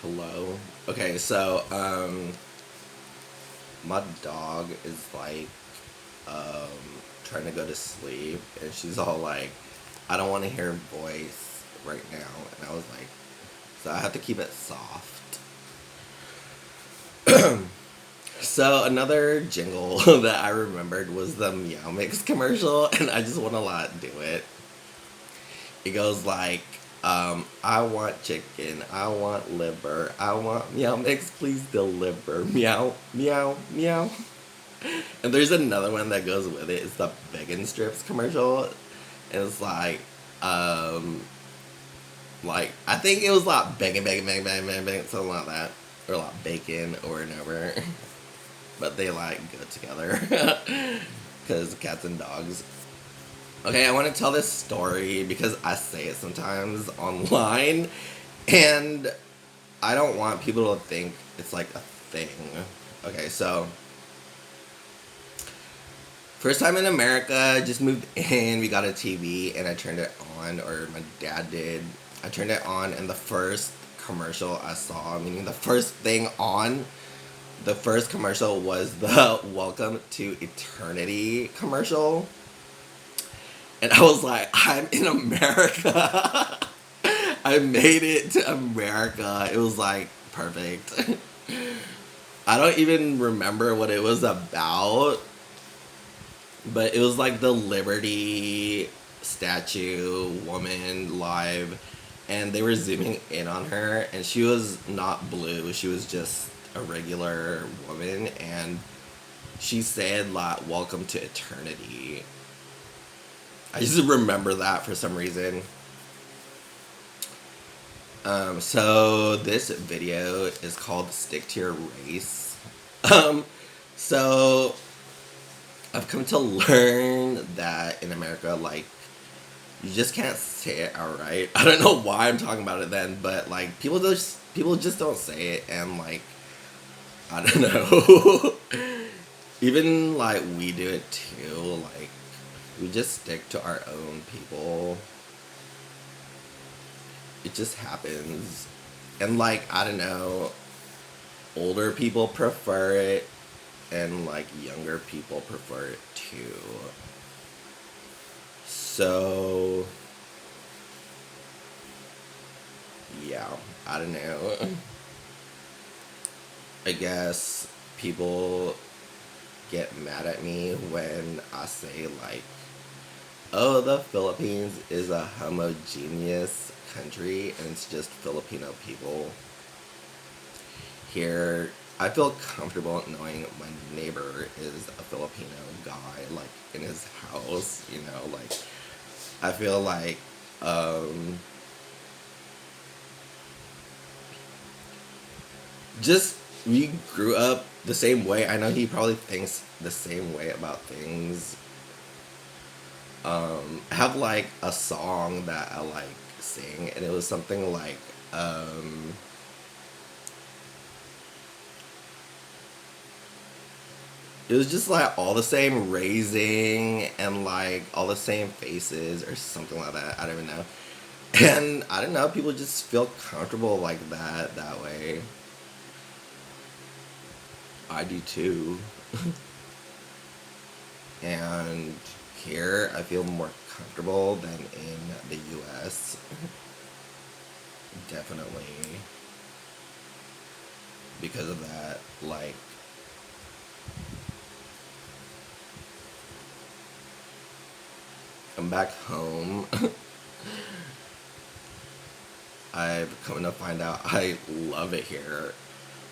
Hello. Okay, so my dog is like um trying to go to sleep and she's all like, I don't want to hear her voice right now, and I was like, so I have to keep it soft. So another jingle that I remembered was the Meow Mix commercial, and I just want to like do it. It goes like, I want chicken, I want liver, I want Meow Mix, please deliver, meow, meow, meow. And there's another one that goes with it. It's the Vegan Strips commercial, and it's um, like I think it was like bacon, bacon, bacon, bacon, bacon, bacon, something like that, or like bacon over and over. But they like go together because cats and dogs. Okay, I want to tell this story because I say it sometimes online, and I don't want people to think it's like a thing. Okay, so first time in America, just moved in, we got a TV, and I turned it on, or my dad did. I turned it on, and the first commercial I saw, meaning the first thing on, the first commercial was the Welcome to Eternity commercial. And I was like, I'm in America. I made it to America. It was like perfect. I don't even remember what it was about, but it was like the Liberty statue woman live, and they were zooming in on her, and she was not blue. She was just a regular woman, and she said like "Welcome to Eternity." I just remember that for some reason. So this video is called "Stick to Your Race." Um, so I've come to learn that in America, like, you just can't say it outright. I don't know why I'm talking about it then, but like people just don't say it, and like I don't know. Even like we do it too. Like we just stick to our own people. It just happens, and like I don't know. Older people prefer it, and like younger people prefer it too. So yeah, I don't know. I guess people get mad at me when I say like, "Oh, the Philippines is a homogeneous country and it's just Filipino people." Here, I feel comfortable knowing my neighbor is a Filipino guy, like in his house, like I feel like um just we grew up the same way. I know he probably thinks the same way about things. I have like a song that I like sing, and it was something like it was just like all the same raising and like all the same faces or something like that. I don't even know. And I don't know, people just feel comfortable like that way. I do too. And here I feel more comfortable than in the US. Definitely because of that. Like, I'm back home. I've come to find out I love it here.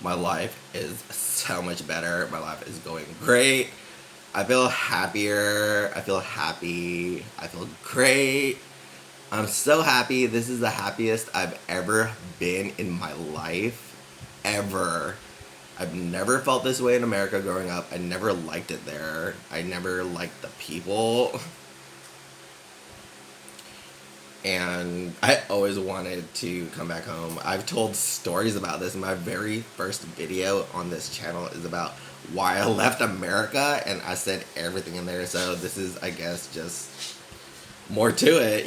My life is so much better. My life is going great. I feel happier. I feel happy. I feel great. I'm so happy. This is the happiest I've ever been in my life. Ever. I've never felt this way in America growing up. I never liked it there. I never liked the people. And I always wanted to come back home. I've told stories about this. My very first video on this channel is about why I left America, and I said everything in there. So this is, I guess, just more to it.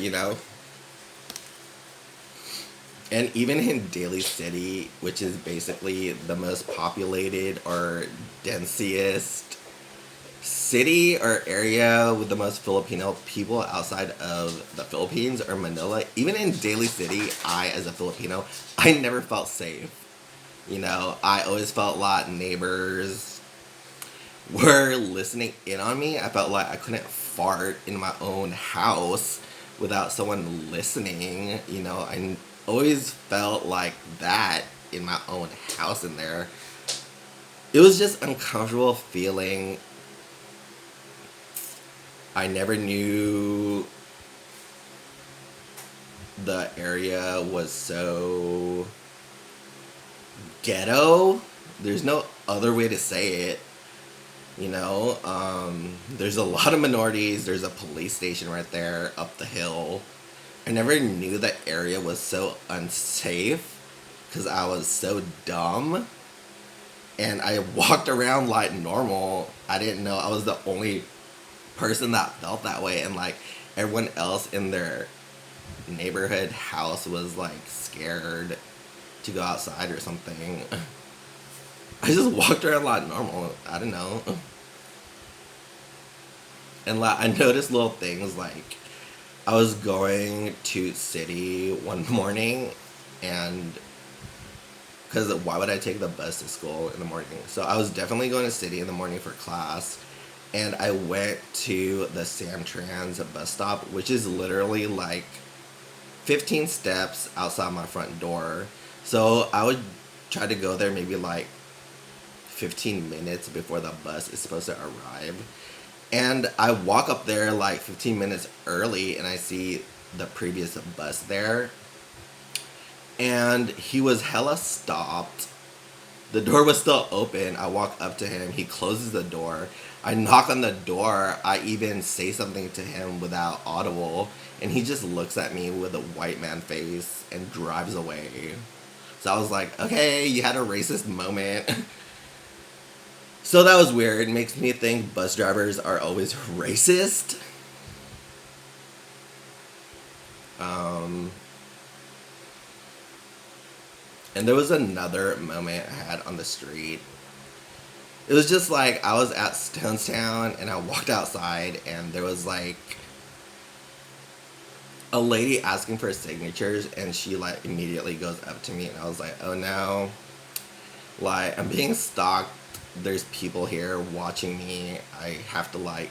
And even in Daly City, which is basically the most populated or densiest city or area with the most Filipino people outside of the Philippines or Manila, even in Daly City, I, as a Filipino, I never felt safe. You know, I always felt like neighbors were listening in on me. I felt like I couldn't fart in my own house without someone listening. You know, I always felt like that in my own house in there. It was just uncomfortable feeling. I never knew the area was so ghetto. There's no other way to say it. You know, there's a lot of minorities. There's a police station right there up the hill. I never knew that area was so unsafe because I was so dumb. And I walked around like normal. I didn't know I was the only person that felt that way. And like everyone else in their neighborhood house was like scared to go outside or something. I just walked around like normal. I don't know. And like I noticed little things like I was going to city one morning and because why would I take the bus to school in the morning? So I was definitely going to city in the morning for class and I went to the Samtrans bus stop, which is literally like 15 steps outside my front door. So I would try to go there maybe like 15 minutes before the bus is supposed to arrive. And I walk up there like 15 minutes early and I see the previous bus there. And he was hella stopped. The door was still open. I walk up to him. He closes the door. I knock on the door. I even say something to him without audible. And he just looks at me with a white man face and drives away. So I was like, okay, you had a racist moment. So that was weird. It makes me think bus drivers are always racist. And there was another moment I had on the street. It was just like I was at Stonestown and I walked outside and there was like a lady asking for signatures and she like immediately goes up to me and I was like, oh no, like I'm being stalked. There's people here watching me. I have to like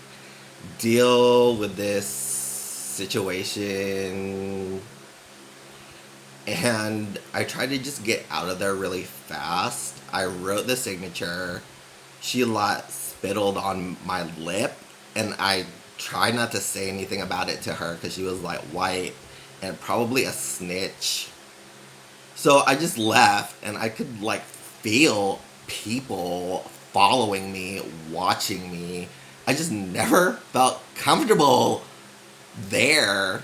deal with this situation. And I tried to just get out of there really fast. I wrote the signature. She like spittled on my lip and I tried not to say anything about it to her because she was like white and probably a snitch. So I just left and I could like feel people following me, watching me. I just never felt comfortable there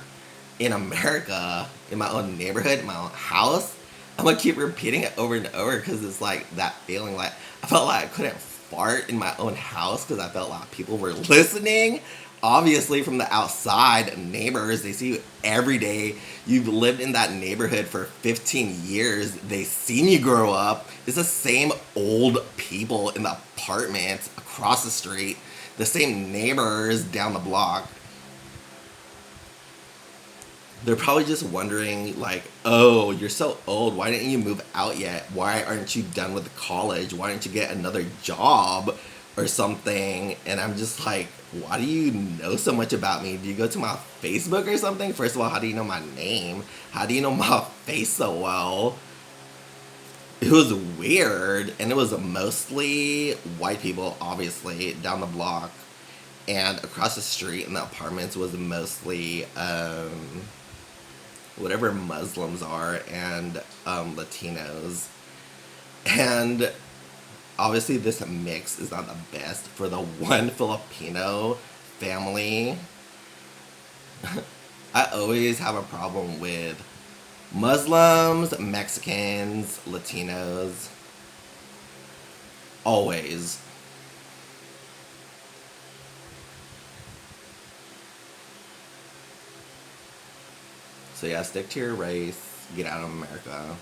in America, in my own neighborhood, in my own house. I'm gonna keep repeating it over and over because it's like that feeling like I felt like I couldn't fart in my own house because I felt like people were listening. Obviously, from the outside, neighbors, they see you every day. You've lived in that neighborhood for 15 years. They've seen you grow up. It's the same old people in the apartments across the street, the same neighbors down the block. They're probably just wondering, like, oh, you're so old. Why didn't you move out yet? Why aren't you done with college? Why didn't you get another job or something? And I'm just like, why do you know so much about me? Do you go to my Facebook or something? First of all, how do you know my name? How do you know my face so well? It was weird. And it was mostly white people, obviously, down the block. And across the street in the apartments was mostly whatever Muslims are and Latinos. And obviously this mix is not the best for the one Filipino family. I always have a problem with Muslims, Mexicans, Latinos. Always. So yeah, stick to your race. get out of America.